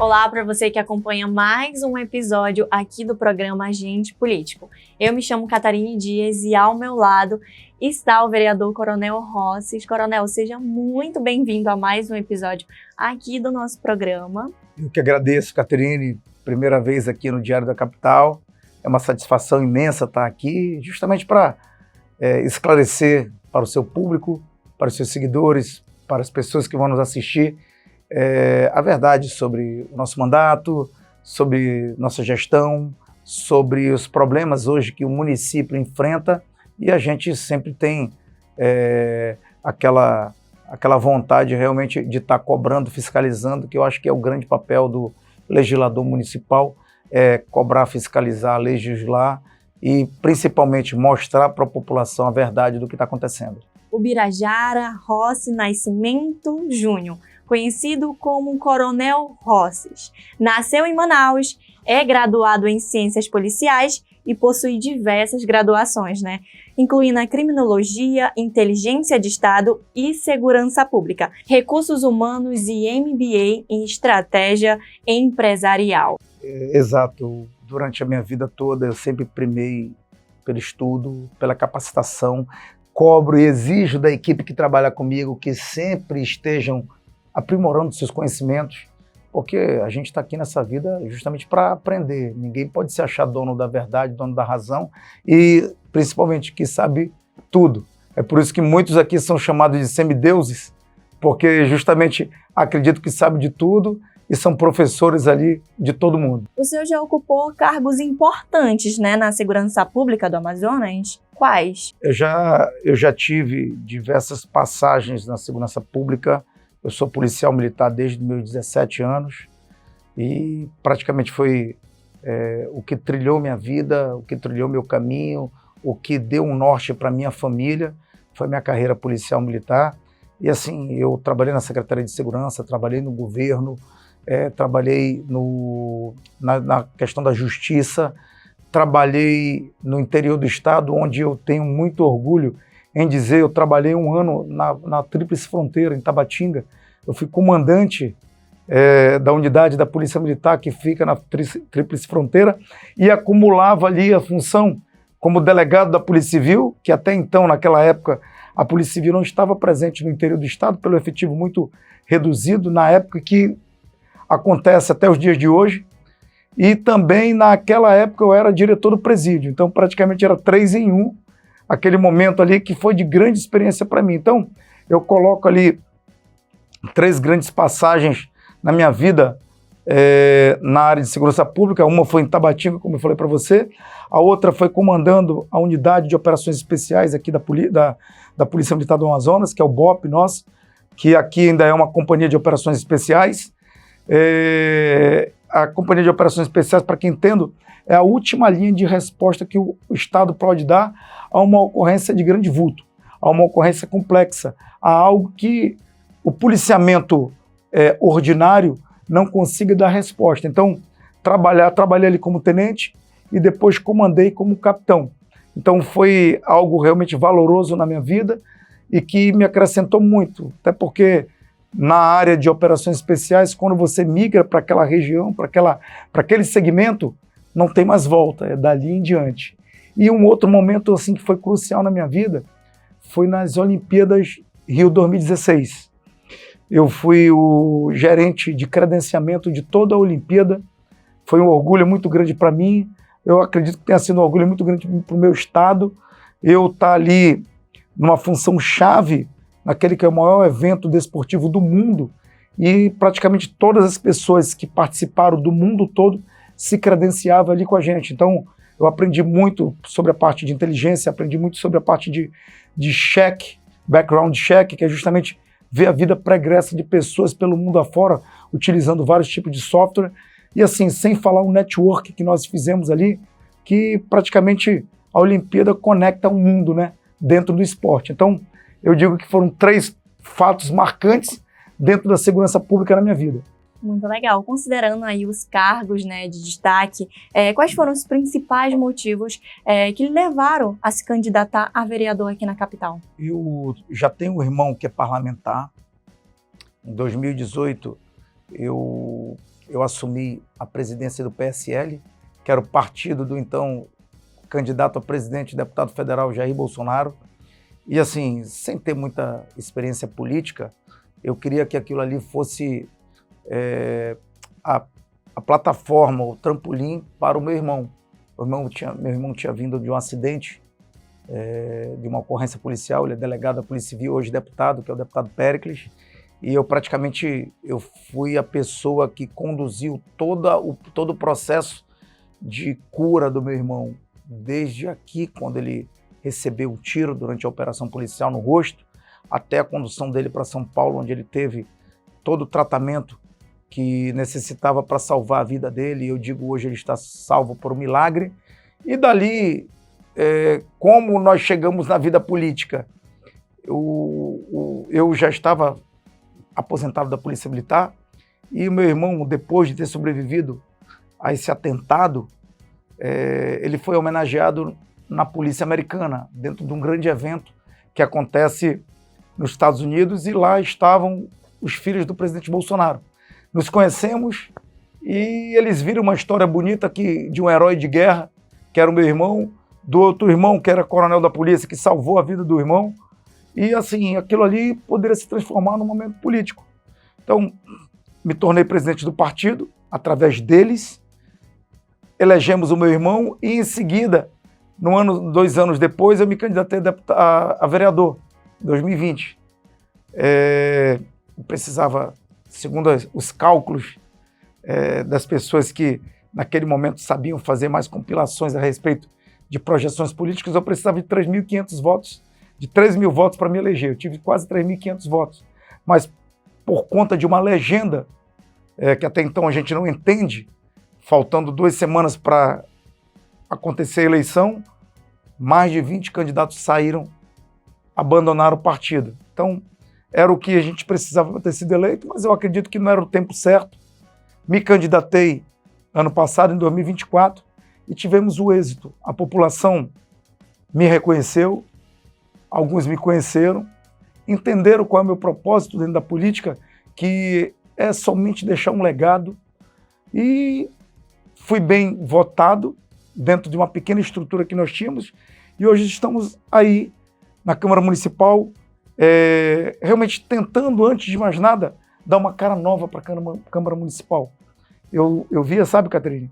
Olá para você que acompanha mais um episódio aqui do programa Agente Político. Eu me chamo Catarine Dias e ao meu lado está o vereador Coronel Rosses. Coronel, seja muito bem-vindo a mais um episódio aqui do nosso programa. Eu que agradeço, Catarine, primeira vez aqui no Diário da Capital. É uma satisfação imensa estar aqui, justamente para esclarecer para o seu público, para os seus seguidores, para as pessoas que vão nos assistir, a verdade sobre o nosso mandato, sobre nossa gestão, sobre os problemas hoje que o município enfrenta, e a gente sempre tem aquela vontade realmente de estar cobrando, fiscalizando, que eu acho que é o grande papel do legislador municipal, cobrar, fiscalizar, legislar e principalmente mostrar para a população a verdade do que está acontecendo. Ubirajara Rossi Nascimento Júnior, conhecido como Coronel Rosses, nasceu em Manaus, é graduado em Ciências Policiais e possui diversas graduações, incluindo a Criminologia, Inteligência de Estado e Segurança Pública, Recursos Humanos e MBA em Estratégia Empresarial. Exato. Durante a minha vida toda eu sempre primei pelo estudo, pela capacitação, cobro e exijo da equipe que trabalha comigo que sempre estejam aprimorando seus conhecimentos, porque a gente está aqui nessa vida justamente para aprender. Ninguém pode se achar dono da verdade, dono da razão e principalmente que sabe tudo. É por isso que muitos aqui são chamados de semideuses, porque justamente acreditam que sabe de tudo e são professores ali de todo mundo. O senhor já ocupou cargos importantes, na segurança pública do Amazonas? Quais? Eu já tive diversas passagens na segurança pública. Eu sou policial militar desde meus 17 anos e praticamente foi o que trilhou minha vida, o que trilhou meu caminho, o que deu um norte para minha família, foi minha carreira policial militar. E assim, eu trabalhei na Secretaria de Segurança, trabalhei no governo, trabalhei na questão da justiça, trabalhei no interior do estado, onde eu tenho muito orgulho em dizer, eu trabalhei um ano na Tríplice Fronteira, em Tabatinga. Eu fui comandante da unidade da Polícia Militar que fica na Tríplice Fronteira e acumulava ali a função como delegado da Polícia Civil, que até então, naquela época, a Polícia Civil não estava presente no interior do estado pelo efetivo muito reduzido, na época que acontece até os dias de hoje. E também naquela época eu era diretor do presídio, então praticamente era 3 em 1, aquele momento ali que foi de grande experiência para mim. Então eu coloco ali 3 grandes passagens na minha vida na área de segurança pública. Uma foi em Tabatinga, como eu falei para você, a outra foi comandando a unidade de operações especiais aqui da Polícia Militar do Amazonas, que é o BOP nosso, que aqui ainda é uma companhia de operações especiais. A Companhia de Operações Especiais, para quem entendo, é a última linha de resposta que o Estado pode dar a uma ocorrência de grande vulto, a uma ocorrência complexa, a algo que o policiamento ordinário não consiga dar resposta. Então, trabalhei ali como tenente e depois comandei como capitão. Então, foi algo realmente valoroso na minha vida e que me acrescentou muito, até porque na área de operações especiais, quando você migra para aquela região, para aquele segmento, não tem mais volta, é dali em diante. E um outro momento assim que foi crucial na minha vida foi nas Olimpíadas Rio 2016. Eu fui o gerente de credenciamento de toda a Olimpíada, foi um orgulho muito grande para mim, eu acredito que tenha sido um orgulho muito grande para o meu estado, eu estar ali numa função chave naquele que é o maior evento desportivo do mundo, e praticamente todas as pessoas que participaram do mundo todo se credenciavam ali com a gente. Então, eu aprendi muito sobre a parte de inteligência, aprendi muito sobre a parte de check, background check, que é justamente ver a vida pregressa de pessoas pelo mundo afora, utilizando vários tipos de software, e assim, sem falar o network que nós fizemos ali, que praticamente a Olimpíada conecta o mundo, dentro do esporte. Então, eu digo que foram 3 fatos marcantes dentro da segurança pública na minha vida. Muito legal. Considerando aí os cargos, de destaque, quais foram os principais motivos que lhe levaram a se candidatar a vereador aqui na capital? Eu já tenho um irmão que é parlamentar. Em 2018, eu eu assumi a presidência do PSL, que era o partido do então candidato a presidente, deputado federal Jair Bolsonaro. E assim, sem ter muita experiência política, eu queria que aquilo ali fosse a plataforma, o trampolim para o meu irmão. Meu irmão tinha vindo de um acidente, de uma ocorrência policial. Ele é delegado da Polícia Civil, hoje deputado, que é o deputado Péricles. E eu fui a pessoa que conduziu todo o processo de cura do meu irmão, desde aqui, quando ele recebeu o tiro durante a operação policial no rosto, até a condução dele para São Paulo, onde ele teve todo o tratamento que necessitava para salvar a vida dele. E eu digo, hoje ele está salvo por um milagre. E dali, como nós chegamos na vida política, eu já estava aposentado da Polícia Militar, e o meu irmão, depois de ter sobrevivido a esse atentado, ele foi homenageado na Polícia Americana, dentro de um grande evento que acontece nos Estados Unidos, e lá estavam os filhos do presidente Bolsonaro. Nos conhecemos e eles viram uma história bonita de um herói de guerra, que era o meu irmão, do outro irmão, que era coronel da polícia, que salvou a vida do irmão. E assim, aquilo ali poderia se transformar num momento político. Então, me tornei presidente do partido, através deles, elegemos o meu irmão e, em seguida, 2 anos depois, eu me candidatei a vereador, em 2020. Eu precisava, segundo os cálculos das pessoas que, naquele momento, sabiam fazer mais compilações a respeito de projeções políticas, eu precisava de 3.500 votos, de 3.000 votos para me eleger. Eu tive quase 3.500 votos. Mas, por conta de uma legenda, que até então a gente não entende, faltando 2 semanas para acontecer a eleição, mais de 20 candidatos saíram, abandonaram o partido. Então, era o que a gente precisava para ter sido eleito, mas eu acredito que não era o tempo certo. Me candidatei ano passado, em 2024, e tivemos o êxito. A população me reconheceu, alguns me conheceram, entenderam qual é o meu propósito dentro da política, que é somente deixar um legado, e fui bem votado dentro de uma pequena estrutura que nós tínhamos, e hoje estamos aí na Câmara Municipal, realmente tentando, antes de mais nada, dar uma cara nova para a Câmara Municipal. Eu via, sabe, Caterine,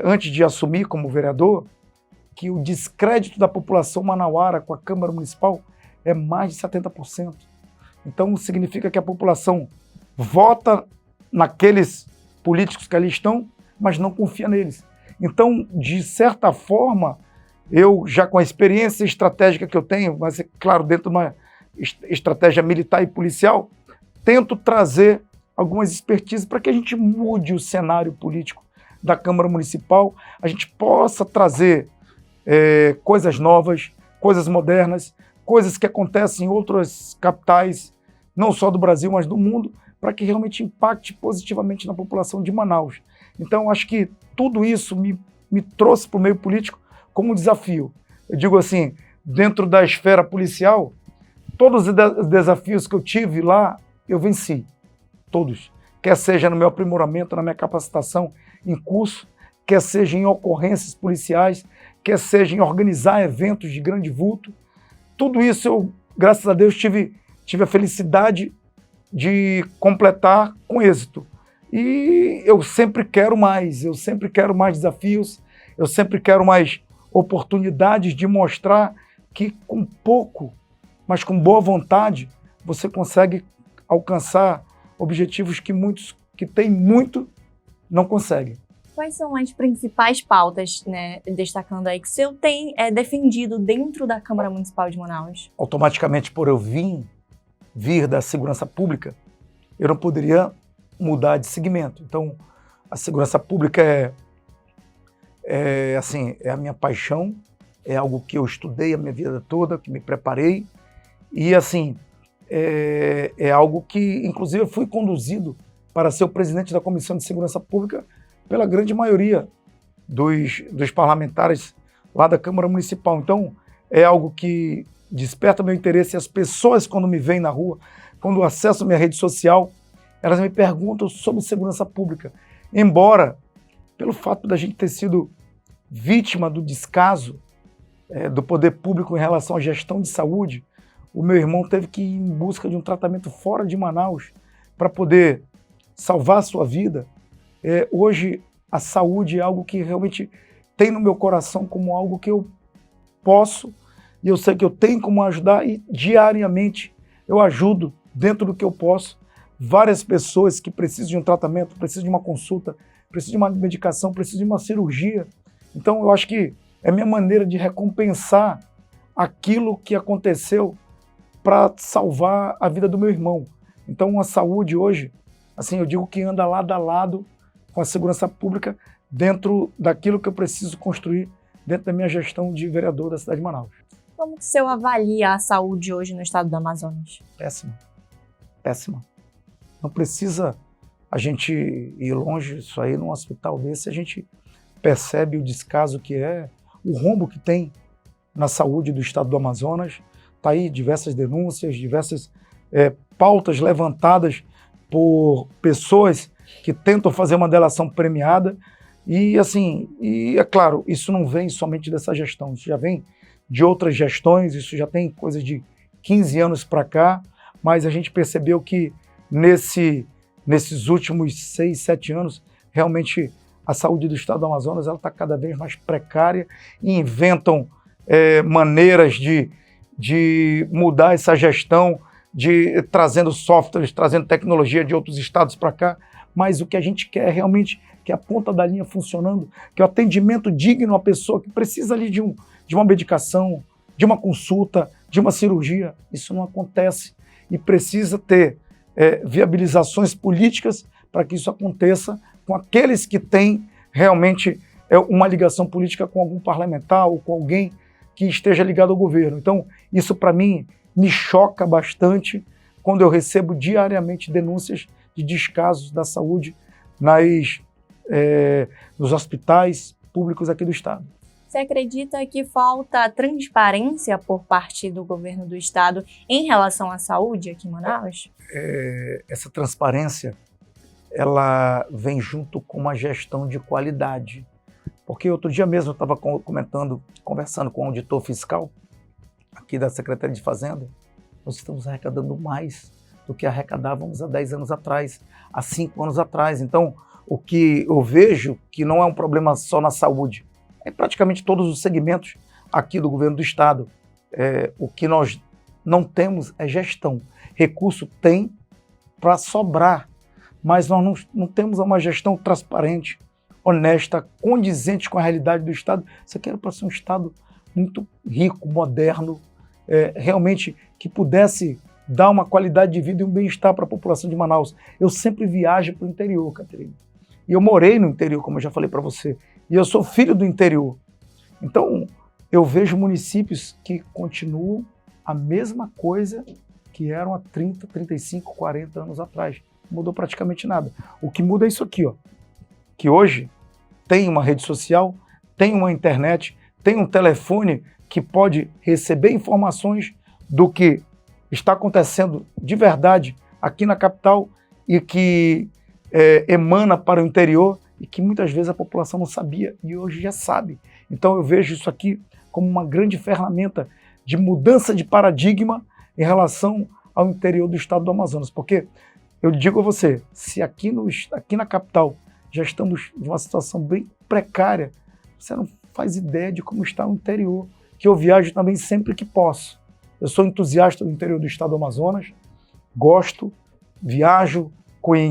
antes de assumir como vereador, que o descrédito da população manauara com a Câmara Municipal é mais de 70%. Então, significa que a população vota naqueles políticos que ali estão, mas não confia neles. Então, de certa forma, eu já com a experiência estratégica que eu tenho, mas, é claro, dentro de uma estratégia militar e policial, tento trazer algumas expertises para que a gente mude o cenário político da Câmara Municipal, a gente possa trazer coisas novas, coisas modernas, coisas que acontecem em outras capitais, não só do Brasil, mas do mundo, para que realmente impacte positivamente na população de Manaus. Então, acho que tudo isso me trouxe para o meio político como um desafio. Eu digo assim, dentro da esfera policial, todos os desafios que eu tive lá, eu venci. Todos. Quer seja no meu aprimoramento, na minha capacitação em curso, quer seja em ocorrências policiais, quer seja em organizar eventos de grande vulto. Tudo isso eu, graças a Deus, tive a felicidade de completar com êxito. E eu sempre quero mais desafios, eu sempre quero mais oportunidades de mostrar que com pouco, mas com boa vontade, você consegue alcançar objetivos que muitos que têm muito não conseguem. Quais são as principais pautas, né, destacando aí, que o senhor tem defendido dentro da Câmara Municipal de Manaus? Automaticamente, por eu vir da segurança pública, eu não poderia mudar de segmento. Então, a segurança pública é a minha paixão, é algo que eu estudei a minha vida toda, que me preparei, e assim, é algo que, inclusive, eu fui conduzido para ser o presidente da Comissão de Segurança Pública pela grande maioria dos parlamentares lá da Câmara Municipal. Então, é algo que desperta meu interesse. As pessoas, quando me veem na rua, quando acessam minha rede social, elas me perguntam sobre segurança pública. embora, pelo fato da gente ter sido vítima do descaso do poder público em relação à gestão de saúde, o meu irmão teve que ir em busca de um tratamento fora de Manaus para poder salvar a sua vida. Hoje, a saúde é algo que realmente tem no meu coração como algo que eu posso, e eu sei que eu tenho como ajudar, e diariamente eu ajudo, dentro do que eu posso, várias pessoas que precisam de um tratamento, precisam de uma consulta, precisam de uma medicação, precisam de uma cirurgia. Então eu acho que é minha maneira de recompensar aquilo que aconteceu para salvar a vida do meu irmão. Então a saúde hoje, assim, eu digo que anda lado a lado com a segurança pública dentro daquilo que eu preciso construir dentro da minha gestão de vereador da cidade de Manaus. Como que o senhor avalia a saúde hoje no estado do Amazonas? Péssima. Péssima. Não precisa a gente ir longe, isso aí num hospital desse, a gente percebe o descaso que é, o rombo que tem na saúde do estado do Amazonas. Está aí diversas denúncias, diversas pautas levantadas por pessoas que tentam fazer uma delação premiada. E assim, é claro, isso não vem somente dessa gestão, isso já vem de outras gestões, isso já tem coisa de 15 anos para cá, mas a gente percebeu que nesses últimos 6, 7 anos, realmente a saúde do estado do Amazonas está cada vez mais precária, e inventam maneiras de mudar essa gestão, trazendo softwares, trazendo tecnologia de outros estados para cá, mas o que a gente quer é realmente que a ponta da linha funcionando, que o atendimento digno à pessoa que precisa ali de uma medicação, de uma consulta, de uma cirurgia. Isso não acontece e precisa ter viabilizações políticas para que isso aconteça com aqueles que têm realmente uma ligação política com algum parlamentar ou com alguém que esteja ligado ao governo. Então, isso para mim me choca bastante quando eu recebo diariamente denúncias de descasos da saúde nos hospitais públicos aqui do estado. Você acredita que falta transparência por parte do governo do estado em relação à saúde aqui em Manaus? Essa transparência, ela vem junto com uma gestão de qualidade. Porque outro dia mesmo eu estava conversando com o auditor fiscal aqui da Secretaria de Fazenda. Nós estamos arrecadando mais do que arrecadávamos há 10 anos atrás, há 5 anos atrás. Então, o que eu vejo que não é um problema só na saúde, é praticamente todos os segmentos aqui do governo do estado. O que nós não temos é gestão. Recurso tem para sobrar, mas nós não temos uma gestão transparente, honesta, condizente com a realidade do estado. Isso aqui era para ser um estado muito rico, moderno, realmente que pudesse dar uma qualidade de vida e um bem-estar para a população de Manaus. Eu sempre viajo para o interior, Caterina. E eu morei no interior, como eu já falei para você. E eu sou filho do interior. Então, eu vejo municípios que continuam a mesma coisa que eram há 30, 35, 40 anos atrás. Não mudou praticamente nada. O que muda é isso aqui, ó, que hoje tem uma rede social, tem uma internet, tem um telefone que pode receber informações do que está acontecendo de verdade aqui na capital e que emana para o interior e que muitas vezes a população não sabia e hoje já sabe. Então eu vejo isso aqui como uma grande ferramenta de mudança de paradigma em relação ao interior do estado do Amazonas, porque eu digo a você, se aqui na capital já estamos em uma situação bem precária, você não faz ideia de como está o interior, que eu viajo também sempre que posso. Eu sou entusiasta do interior do estado do Amazonas, gosto, viajo,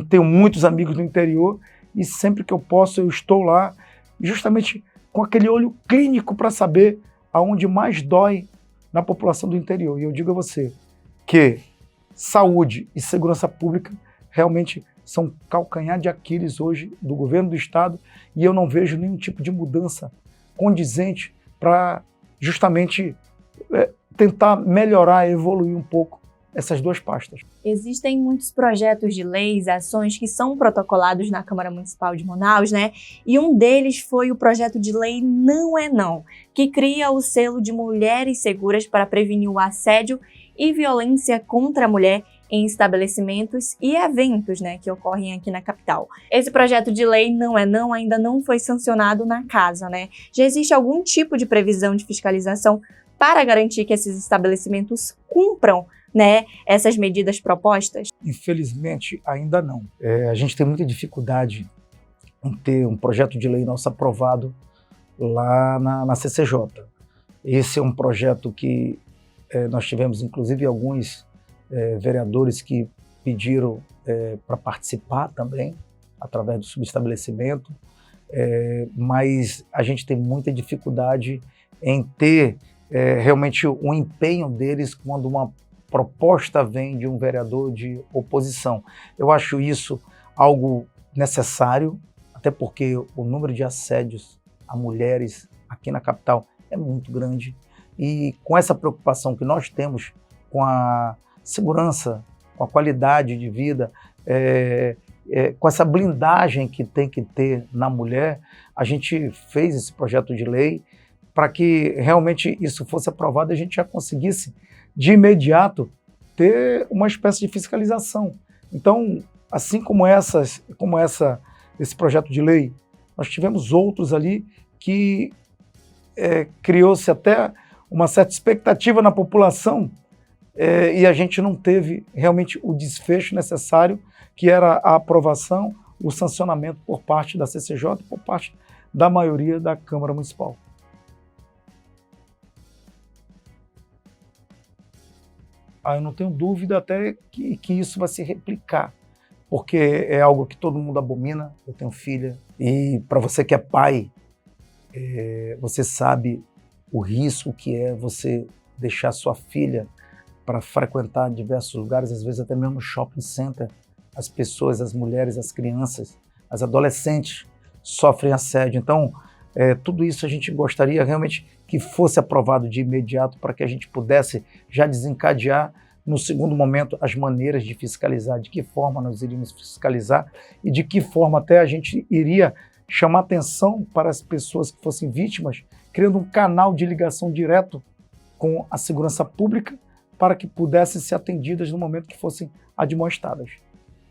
tenho muitos amigos no interior e sempre que eu posso eu estou lá, justamente com aquele olho clínico para saber aonde mais dói na população do interior. E eu digo a você que saúde e segurança pública realmente são calcanhar de Aquiles hoje do governo do estado e eu não vejo nenhum tipo de mudança condizente para justamente tentar melhorar, evoluir um pouco essas duas pastas. Existem muitos projetos de leis, ações que são protocolados na Câmara Municipal de Manaus, né? E um deles foi o projeto de lei Não é Não, que cria o selo de Mulheres Seguras para prevenir o assédio e violência contra a mulher em estabelecimentos e eventos, né, que ocorrem aqui na capital. Esse projeto de lei ainda não foi sancionado na casa, né? Já existe algum tipo de previsão de fiscalização para garantir que esses estabelecimentos cumpram, né, essas medidas propostas? Infelizmente, ainda não. A gente tem muita dificuldade em ter um projeto de lei nosso aprovado lá na CCJ. Esse é um projeto que nós tivemos, inclusive, alguns vereadores que pediram para participar também, através do subestabelecimento, mas a gente tem muita dificuldade em ter realmente o empenho deles quando uma proposta vem de um vereador de oposição. Eu acho isso algo necessário, até porque o número de assédios a mulheres aqui na capital é muito grande, e com essa preocupação que nós temos com a segurança, com a qualidade de vida, com essa blindagem que tem que ter na mulher, a gente fez esse projeto de lei para que realmente isso fosse aprovado e a gente já conseguisse, de imediato, ter uma espécie de fiscalização. Então, assim como esse projeto de lei, nós tivemos outros ali que criou-se até uma certa expectativa na população, e a gente não teve realmente o desfecho necessário, que era a aprovação, o sancionamento por parte da CCJ, por parte da maioria da Câmara Municipal. Eu não tenho dúvida até que isso vai se replicar, porque é algo que todo mundo abomina. Eu tenho filha, e para você que é pai, você sabe o risco que é você deixar sua filha para frequentar diversos lugares, às vezes até mesmo no shopping center. As pessoas, as mulheres, as crianças, as adolescentes sofrem assédio. Então, tudo isso a gente gostaria realmente que fosse aprovado de imediato, para que a gente pudesse já desencadear, no segundo momento, as maneiras de fiscalizar, de que forma nós iríamos fiscalizar e de que forma até a gente iria chamar atenção para as pessoas que fossem vítimas, criando um canal de ligação direto com a segurança pública, para que pudessem ser atendidas no momento que fossem admoestadas.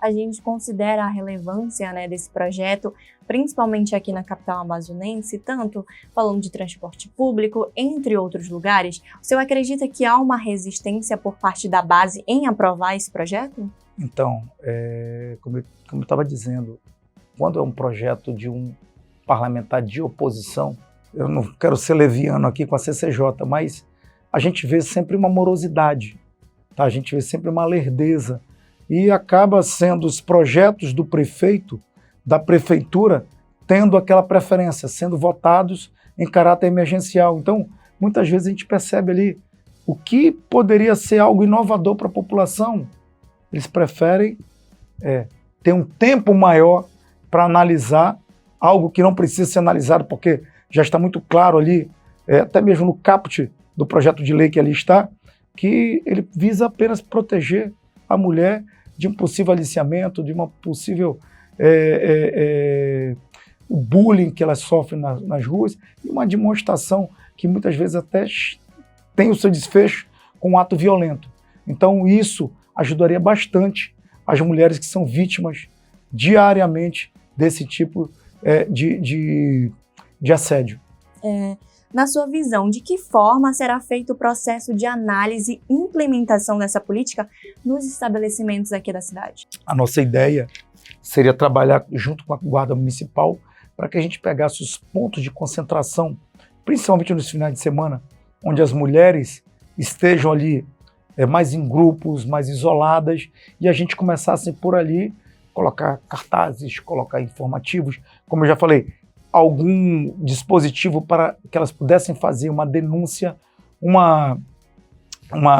A gente considera a relevância, né, desse projeto, principalmente aqui na capital amazonense, tanto falando de transporte público, entre outros lugares. O senhor acredita que há uma resistência por parte da base em aprovar esse projeto? Então, como eu estava dizendo, quando é um projeto de um parlamentar de oposição, eu não quero ser leviano aqui com a CCJ, mas a gente vê sempre uma morosidade, tá? A gente vê sempre uma lerdeza, e acaba sendo os projetos do prefeito, da prefeitura, tendo aquela preferência, sendo votados em caráter emergencial. Então, muitas vezes a gente percebe ali o que poderia ser algo inovador para a população. Eles preferem ter um tempo maior para analisar algo que não precisa ser analisado, porque já está muito claro ali, até mesmo no caput do projeto de lei que ali está, que ele visa apenas proteger a mulher de um possível aliciamento, de uma possível o bullying que elas sofrem nas ruas, e uma demonstração que muitas vezes até tem o seu desfecho com um ato violento. Então isso ajudaria bastante as mulheres que são vítimas diariamente desse tipo de assédio. Na sua visão, de que forma será feito o processo de análise e implementação dessa política nos estabelecimentos aqui da cidade? A nossa ideia seria trabalhar junto com a Guarda Municipal para que a gente pegasse os pontos de concentração, principalmente nos finais de semana, onde as mulheres estejam ali mais em grupos, mais isoladas, e a gente começasse por ali, colocar cartazes, colocar informativos, como eu já falei, algum dispositivo para que elas pudessem fazer uma denúncia, uma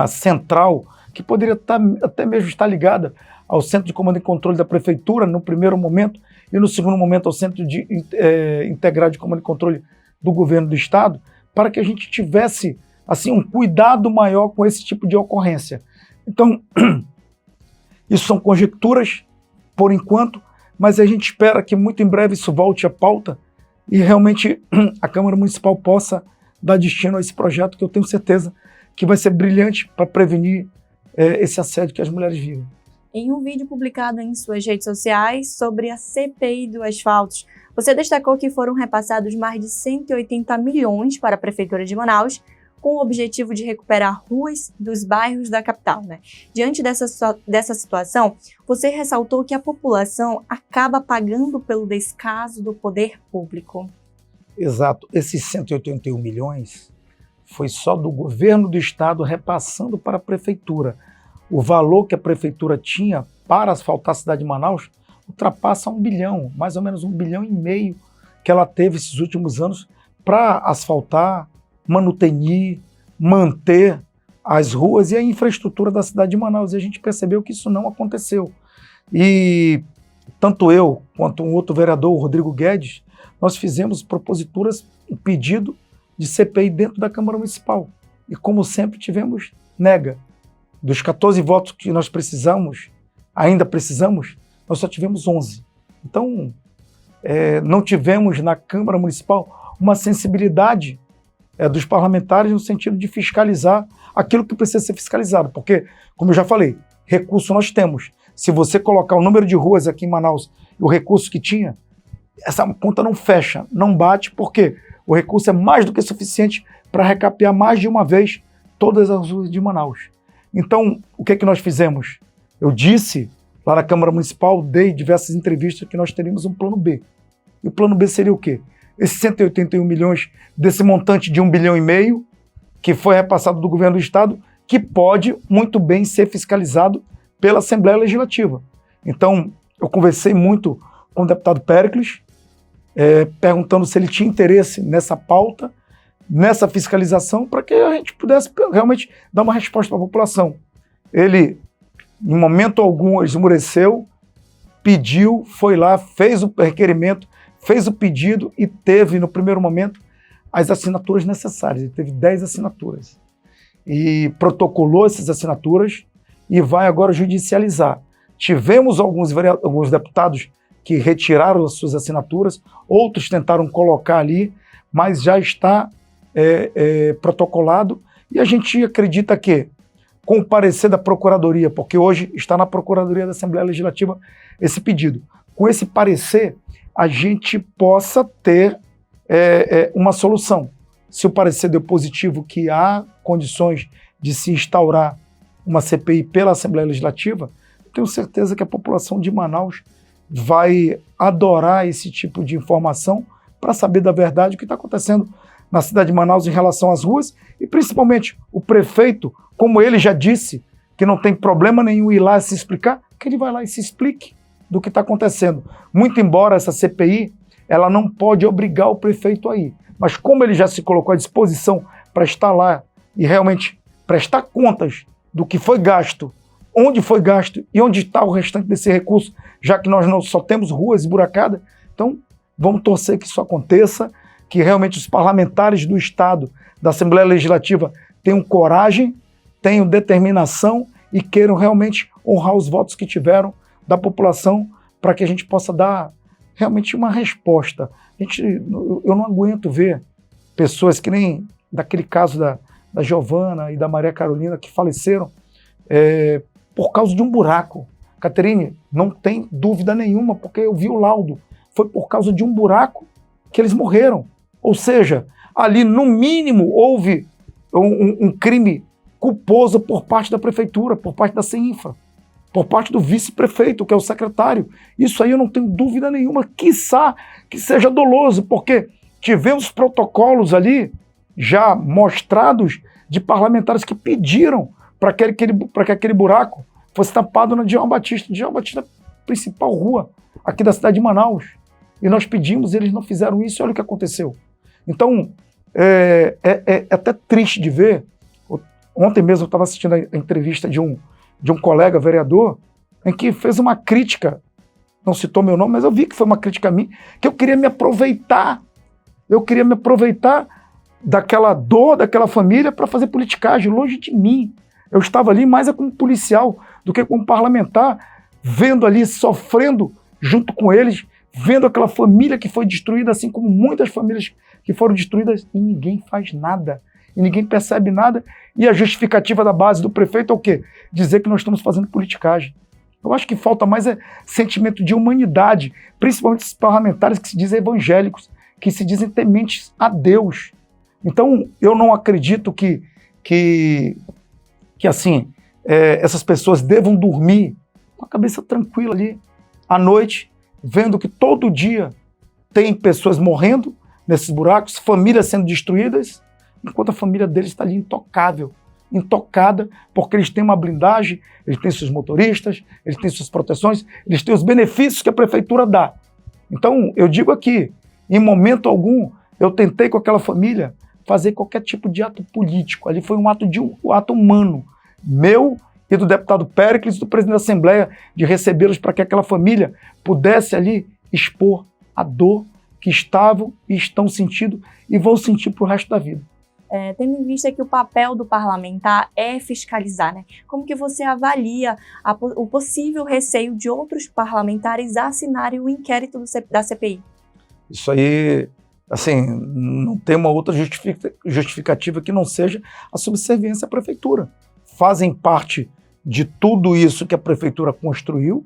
central que poderia até mesmo estar ligada ao Centro de Comando e Controle da Prefeitura no primeiro momento, e no segundo momento ao Centro Integrado de Comando e Controle do Governo do Estado, para que a gente tivesse assim, um cuidado maior com esse tipo de ocorrência. Então, isso são conjecturas por enquanto, mas a gente espera que muito em breve isso volte à pauta e realmente a Câmara Municipal possa dar destino a esse projeto, que eu tenho certeza que vai ser brilhante para prevenir esse assédio que as mulheres vivem. Em um vídeo publicado em suas redes sociais sobre a CPI do asfalto, você destacou que foram repassados mais de 180 milhões para a Prefeitura de Manaus, com o objetivo de recuperar ruas dos bairros da capital, né? Diante dessa situação, você ressaltou que a população acaba pagando pelo descaso do poder público. Exato. Esses 181 milhões foi só do governo do estado repassando para a prefeitura. O valor que a prefeitura tinha para asfaltar a cidade de Manaus ultrapassa 1 bilhão, mais ou menos 1,5 bilhão que ela teve esses últimos anos para asfaltar, manutenir, manter as ruas e a infraestrutura da cidade de Manaus. E a gente percebeu que isso não aconteceu. E tanto eu quanto um outro vereador, o Rodrigo Guedes, nós fizemos proposituras, um pedido de CPI dentro da Câmara Municipal. E como sempre tivemos nega. Dos 14 votos que nós precisamos, ainda precisamos, nós só tivemos 11. Então, não tivemos na Câmara Municipal uma sensibilidade dos parlamentares no sentido de fiscalizar aquilo que precisa ser fiscalizado. Porque, como eu já falei, recurso nós temos. Se você colocar o número de ruas aqui em Manaus e o recurso que tinha, essa conta não fecha, não bate, porque o recurso é mais do que suficiente para recapear mais de uma vez todas as ruas de Manaus. Então, o que é que nós fizemos? Eu disse lá na Câmara Municipal, dei diversas entrevistas que nós teríamos um plano B. E o plano B seria o quê? Esses 181 milhões desse montante de 1,5 bilhão, que foi repassado do governo do estado, que pode muito bem ser fiscalizado pela Assembleia Legislativa. Então, eu conversei muito com o deputado Péricles, perguntando se ele tinha interesse nessa pauta, nessa fiscalização, para que a gente pudesse realmente dar uma resposta para a população. Ele, em momento algum, esmoreceu, pediu, foi lá, fez o requerimento, fez o pedido e teve, no primeiro momento, as assinaturas necessárias. Ele teve 10 assinaturas. E protocolou essas assinaturas e vai agora judicializar. Tivemos alguns deputados que retiraram as suas assinaturas, outros tentaram colocar ali, mas já está protocolado, e a gente acredita que, com o parecer da Procuradoria, porque hoje está na Procuradoria da Assembleia Legislativa esse pedido, com esse parecer, a gente possa ter uma solução. Se o parecer deu positivo que há condições de se instaurar uma CPI pela Assembleia Legislativa, eu tenho certeza que a população de Manaus vai adorar esse tipo de informação para saber da verdade o que está acontecendo na cidade de Manaus em relação às ruas, e principalmente o prefeito, como ele já disse, que não tem problema nenhum ir lá se explicar, que ele vai lá e se explique do que está acontecendo. Muito embora essa CPI, ela não pode obrigar o prefeito a ir, mas como ele já se colocou à disposição para estar lá e realmente prestar contas do que foi gasto, onde foi gasto e onde está o restante desse recurso, já que nós não só temos ruas esburacadas, então vamos torcer que isso aconteça, que realmente os parlamentares do Estado, da Assembleia Legislativa, tenham coragem, tenham determinação e queiram realmente honrar os votos que tiveram da população para que a gente possa dar realmente uma resposta. Eu não aguento ver pessoas que nem daquele caso da Giovana e da Maria Carolina que faleceram por causa de um buraco. Caterine, não tem dúvida nenhuma, porque eu vi o laudo. Foi por causa de um buraco que eles morreram. Ou seja, ali no mínimo houve um crime culposo por parte da prefeitura, por parte da CEINFRA, por parte do vice-prefeito, que é o secretário. Isso aí eu não tenho dúvida nenhuma, quiçá que seja doloso, porque tivemos protocolos ali já mostrados de parlamentares que pediram para que aquele buraco fosse tapado na Djalma Batista. Djalma Batista é a principal rua aqui da cidade de Manaus. E nós pedimos, eles não fizeram isso, e olha o que aconteceu. Então, é até triste de ver. Ontem mesmo eu estava assistindo a entrevista de um colega vereador, em que fez uma crítica, não citou meu nome, mas eu vi que foi uma crítica a mim, que eu queria me aproveitar. Eu queria me aproveitar daquela dor, daquela família, para fazer politicagem, longe de mim. Eu estava ali mais como policial do que como parlamentar, vendo ali, sofrendo junto com eles, vendo aquela família que foi destruída, assim como muitas famílias que foram destruídas, e ninguém faz nada. e ninguém percebe nada, e a justificativa da base do prefeito é o quê? Dizer que nós estamos fazendo politicagem. Eu acho que falta mais sentimento de humanidade, principalmente esses parlamentares que se dizem evangélicos, que se dizem tementes a Deus. Então, eu não acredito que assim, essas pessoas devam dormir com a cabeça tranquila ali, à noite, vendo que todo dia tem pessoas morrendo nesses buracos, famílias sendo destruídas, enquanto a família deles está ali intocada, porque eles têm uma blindagem, eles têm seus motoristas, eles têm suas proteções, eles têm os benefícios que a prefeitura dá. Então, eu digo aqui, em momento algum, eu tentei com aquela família fazer qualquer tipo de ato político. Ali foi um ato humano, meu e do deputado Péricles, do presidente da Assembleia, de recebê-los para que aquela família pudesse ali expor a dor que estavam e estão sentindo e vão sentir para o resto da vida. Tendo em vista que o papel do parlamentar é fiscalizar, né? Como que você avalia o possível receio de outros parlamentares assinarem o inquérito da CPI? Isso aí, assim, não tem uma outra justificativa que não seja a subserviência à prefeitura. Fazem parte de tudo isso que a prefeitura construiu,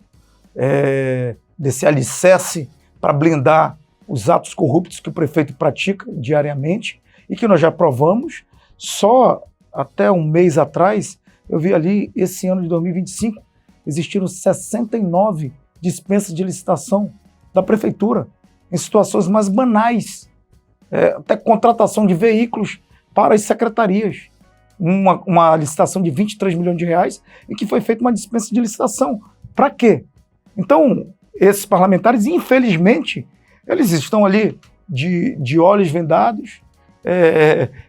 desse alicerce para blindar os atos corruptos que o prefeito pratica diariamente e que nós já provamos. Só até um mês atrás, eu vi ali, esse ano de 2025, existiram 69 dispensas de licitação da prefeitura, em situações mais banais, até contratação de veículos para as secretarias. Uma licitação de 23 milhões de reais e que foi feita uma dispensa de licitação. Para quê? Então, esses parlamentares, infelizmente, eles estão ali de olhos vendados,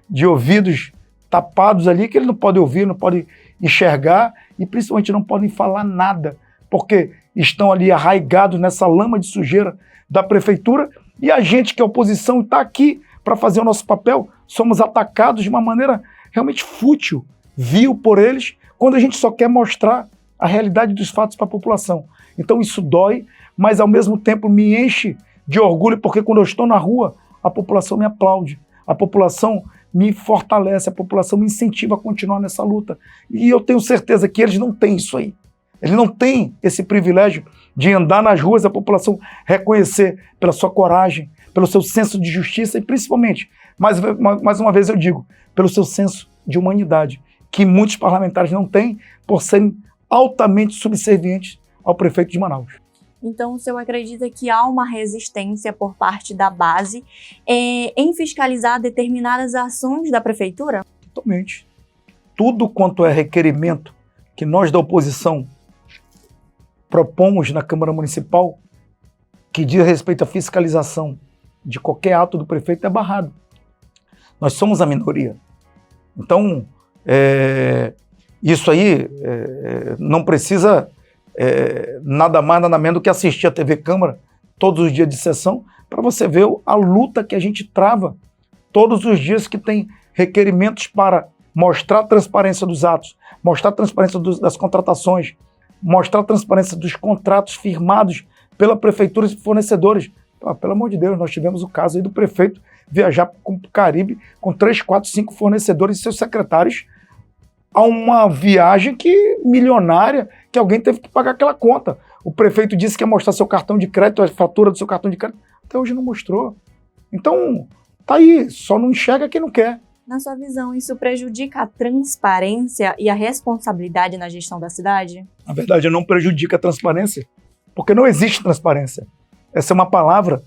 de ouvidos tapados ali, que eles não podem ouvir, não podem enxergar e principalmente não podem falar nada, porque estão ali arraigados nessa lama de sujeira da prefeitura e a gente que é oposição está aqui para fazer o nosso papel, somos atacados de uma maneira realmente fútil, vil por eles, quando a gente só quer mostrar a realidade dos fatos para a população. Então isso dói, mas ao mesmo tempo me enche de orgulho, porque quando eu estou na rua, a população me aplaude, a população me fortalece, a população me incentiva a continuar nessa luta. E eu tenho certeza que eles não têm isso aí. Eles não têm esse privilégio de andar nas ruas, a população reconhecer pela sua coragem, pelo seu senso de justiça e principalmente, mais uma vez eu digo, pelo seu senso de humanidade, que muitos parlamentares não têm por serem altamente subservientes ao prefeito de Manaus. Então, o senhor acredita que há uma resistência por parte da base em fiscalizar determinadas ações da prefeitura? Totalmente. Tudo quanto é requerimento que nós da oposição propomos na Câmara Municipal, que diz respeito à fiscalização de qualquer ato do prefeito, é barrado. Nós somos a minoria. Então, isso aí não precisa nada mais, nada menos do que assistir a TV Câmara todos os dias de sessão para você ver a luta que a gente trava todos os dias que tem requerimentos para mostrar a transparência dos atos, mostrar a transparência das contratações, mostrar a transparência dos contratos firmados pela prefeitura e fornecedores. Pelo amor de Deus, nós tivemos o caso aí do prefeito viajar para o Caribe com 3, 4, 5 fornecedores e seus secretários a uma viagem milionária que alguém teve que pagar aquela conta. O prefeito disse que ia mostrar seu cartão de crédito, a fatura do seu cartão de crédito, até hoje não mostrou. Então, tá aí, só não enxerga quem não quer. Na sua visão, isso prejudica a transparência e a responsabilidade na gestão da cidade? Na verdade, não prejudica a transparência, porque não existe transparência. Essa é uma palavra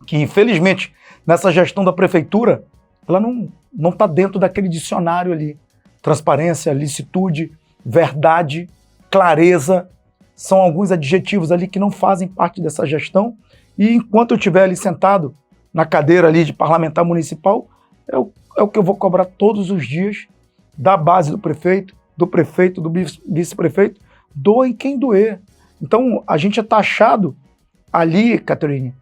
que, infelizmente, nessa gestão da prefeitura, ela não está dentro daquele dicionário ali. Transparência, licitude, verdade, clareza, são alguns adjetivos ali que não fazem parte dessa gestão. E enquanto eu estiver ali sentado na cadeira ali de parlamentar municipal, é o que eu vou cobrar todos os dias da base do prefeito, do vice-prefeito, doa em quem doer. Então, a gente é taxado ali, Caterine,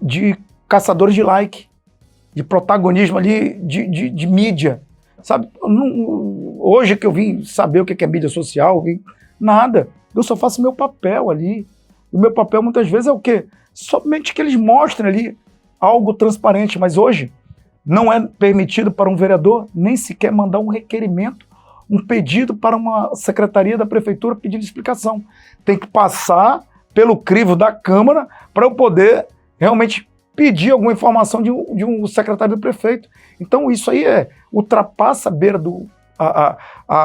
de caçadores de like, de protagonismo ali, de mídia. Sabe, hoje que eu vim saber o que é mídia social, nada. Eu só faço meu papel ali. O meu papel muitas vezes é o quê? Somente que eles mostrem ali algo transparente. Mas hoje, Não é permitido para um vereador nem sequer mandar um requerimento, um pedido para uma secretaria da prefeitura pedindo explicação. Tem que passar pelo crivo da Câmara para eu poder realmente pedir alguma informação de um secretário do prefeito. Então isso aí ultrapassa a beira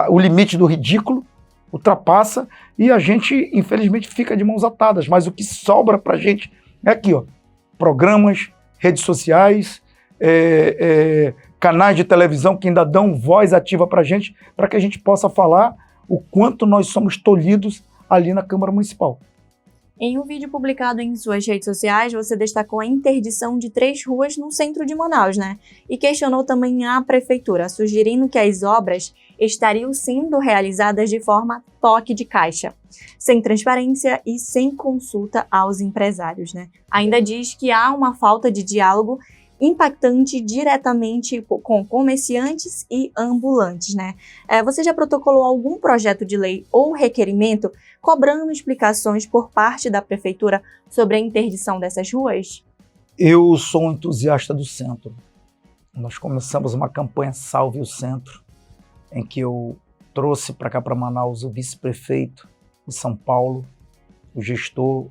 o limite do ridículo, ultrapassa, e a gente, infelizmente, fica de mãos atadas. Mas o que sobra para a gente é aqui, ó, programas, redes sociais, canais de televisão que ainda dão voz ativa para que a gente possa falar o quanto nós somos tolhidos ali na Câmara Municipal. Em um vídeo publicado em suas redes sociais, você destacou a interdição de 3 ruas no centro de Manaus, né? E questionou também a prefeitura, sugerindo que as obras estariam sendo realizadas de forma toque de caixa, sem transparência e sem consulta aos empresários, né? Ainda diz que há uma falta de diálogo impactante diretamente com comerciantes e ambulantes, né? Você já protocolou algum projeto de lei ou requerimento cobrando explicações por parte da prefeitura sobre a interdição dessas ruas? Eu sou um entusiasta do centro. Nós começamos uma campanha Salve o Centro, em que eu trouxe para cá, para Manaus, o vice-prefeito de São Paulo, o gestor,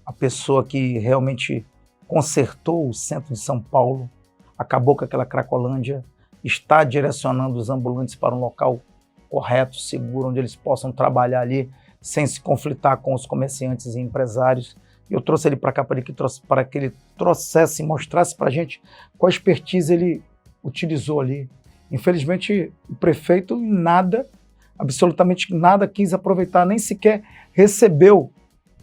a pessoa que realmente consertou o centro de São Paulo, acabou com aquela Cracolândia, está direcionando os ambulantes para um local correto, seguro, onde eles possam trabalhar ali sem se conflitar com os comerciantes e empresários. Eu trouxe ele para cá para que ele trouxesse e mostrasse para a gente qual expertise ele utilizou ali. Infelizmente, o prefeito nada, absolutamente nada, quis aproveitar, nem sequer recebeu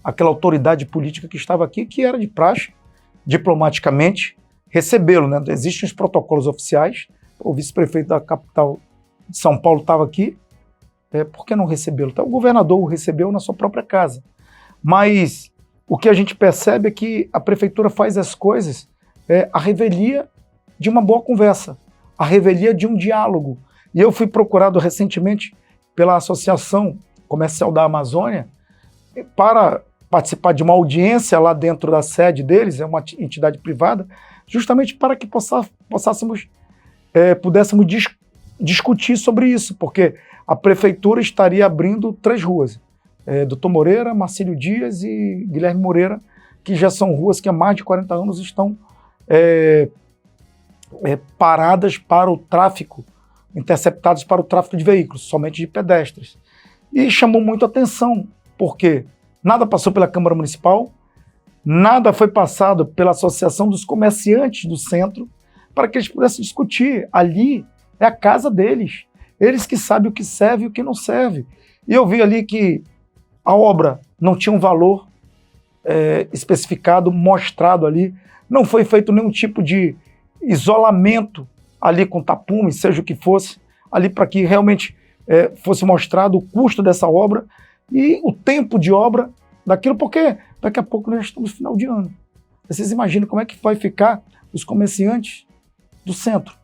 aquela autoridade política que estava aqui, que era de praxe, diplomaticamente, recebê-lo, né? Existem os protocolos oficiais, o vice-prefeito da capital de São Paulo estava aqui, por que não recebê-lo? Então, o governador o recebeu na sua própria casa. Mas o que a gente percebe é que a prefeitura faz as coisas à revelia de uma boa conversa, à revelia de um diálogo. E eu fui procurado recentemente pela Associação Comercial da Amazônia para participar de uma audiência lá dentro da sede deles, é uma entidade privada, justamente para que pudéssemos discutir sobre isso, porque a prefeitura estaria abrindo 3 ruas, Doutor Moreira, Marcílio Dias e Guilherme Moreira, que já são ruas que há mais de 40 anos estão paradas para o tráfico, interceptadas para o tráfico de veículos, somente de pedestres. E chamou muito a atenção, porque nada passou pela Câmara Municipal, nada foi passado pela Associação dos Comerciantes do Centro, para que eles pudessem discutir. Ali é a casa deles, eles que sabem o que serve e o que não serve. E eu vi ali que a obra não tinha um valor especificado, mostrado ali, não foi feito nenhum tipo de isolamento ali com tapume, seja o que fosse, ali para que realmente fosse mostrado o custo dessa obra e o tempo de obra daquilo, porque daqui a pouco nós estamos no final de ano. Vocês imaginam como é que vai ficar os comerciantes do centro?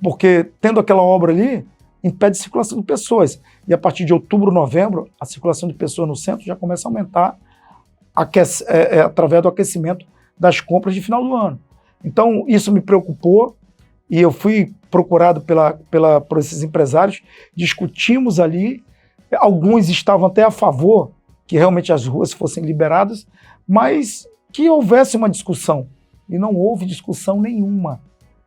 Porque tendo aquela obra ali, impede a circulação de pessoas. E a partir de outubro, novembro, a circulação de pessoas no centro já começa a aumentar através do aquecimento das compras de final do ano. Então, isso me preocupou e eu fui procurado por esses empresários, discutimos ali, alguns estavam até a favor que realmente as ruas fossem liberadas, mas que houvesse uma discussão, e não houve discussão nenhuma.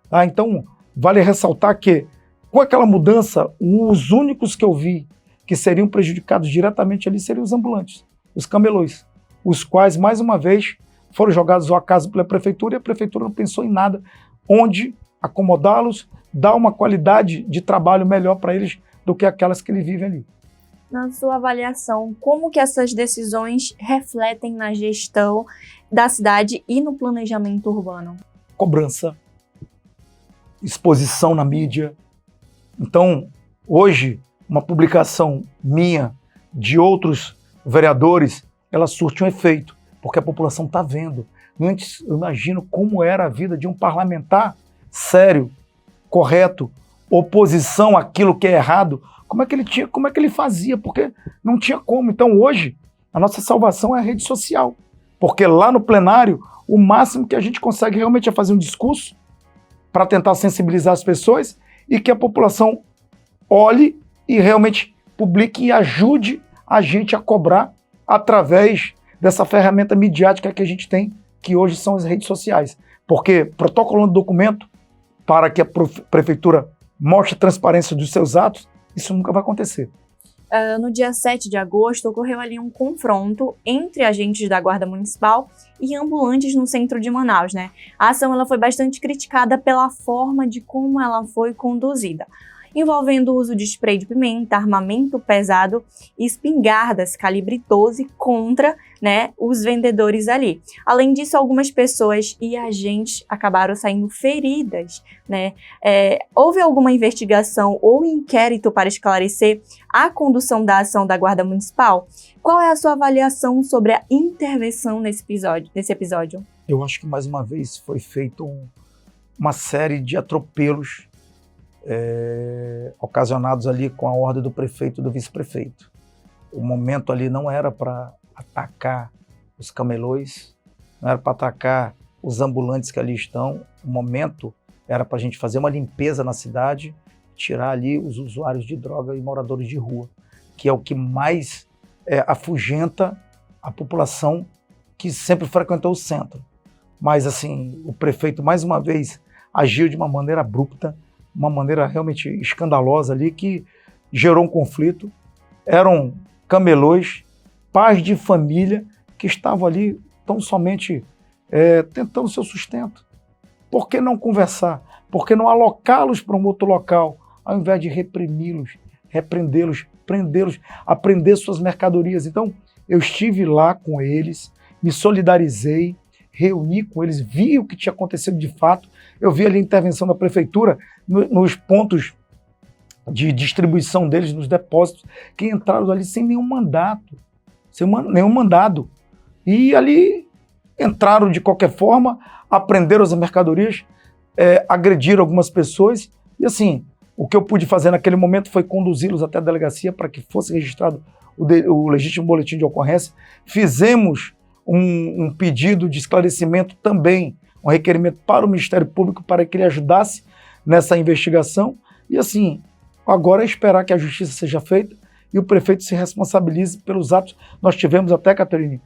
Tá? Então, vale ressaltar que, com aquela mudança, os únicos que eu vi que seriam prejudicados diretamente ali seriam os ambulantes, os camelôs, os quais, mais uma vez, foram jogados ao acaso pela prefeitura, e a prefeitura não pensou em nada onde acomodá-los, dar uma qualidade de trabalho melhor para eles do que aquelas que eles vivem ali. Na sua avaliação, como que essas decisões refletem na gestão da cidade e no planejamento urbano? Cobrança, exposição na mídia. Então, hoje, uma publicação minha, de outros vereadores, ela surte um efeito, porque a população está vendo. Antes, eu imagino como era a vida de um parlamentar sério, correto, oposição àquilo que é errado. Como é que ele fazia? Porque não tinha como. Então, hoje, a nossa salvação é a rede social. Porque lá no plenário, o máximo que a gente consegue realmente é fazer um discurso para tentar sensibilizar as pessoas e que a população olhe e realmente publique e ajude a gente a cobrar através dessa ferramenta midiática que a gente tem, que hoje são as redes sociais. Porque protocolando documento para que a prefeitura mostre a transparência dos seus atos, isso nunca vai acontecer. No dia 7 de agosto, ocorreu ali um confronto entre agentes da Guarda Municipal e ambulantes no centro de Manaus, né? A ação ela foi bastante criticada pela forma de como ela foi conduzida, envolvendo o uso de spray de pimenta, armamento pesado e espingardas calibre 12 contra, né, os vendedores ali. Além disso, algumas pessoas e agentes acabaram saindo feridas, né? Houve alguma investigação ou inquérito para esclarecer a condução da ação da Guarda Municipal? Qual é a sua avaliação sobre a intervenção nesse episódio? Eu acho que mais uma vez foi feito uma série de atropelos ocasionados ali com a ordem do prefeito e do vice-prefeito. O momento ali não era para atacar os camelôs, não era para atacar os ambulantes que ali estão. O momento era para a gente fazer uma limpeza na cidade, tirar ali os usuários de droga e moradores de rua, que é o que mais afugenta a população que sempre frequentou o centro. Mas assim, o prefeito mais uma vez agiu de uma maneira abrupta, uma maneira realmente escandalosa ali, que gerou um conflito. Eram camelôs, pais de família, que estavam ali tão somente tentando seu sustento. Por que não conversar? Por que não alocá-los para um outro local, ao invés de reprimi-los, repreendê-los, prendê-los, apreender suas mercadorias? Então, eu estive lá com eles, me solidarizei, reuni com eles, vi o que tinha acontecido de fato. Eu vi ali a intervenção da prefeitura nos pontos de distribuição deles, nos depósitos, que entraram ali sem nenhum mandato, nenhum mandado. E ali entraram de qualquer forma, apreenderam as mercadorias, agrediram algumas pessoas. E assim, o que eu pude fazer naquele momento foi conduzi-los até a delegacia para que fosse registrado o legítimo boletim de ocorrência. Fizemos um pedido de esclarecimento também, um requerimento para o Ministério Público para que ele ajudasse nessa investigação. E assim, agora é esperar que a justiça seja feita e o prefeito se responsabilize pelos atos. Nós tivemos até, Caterine,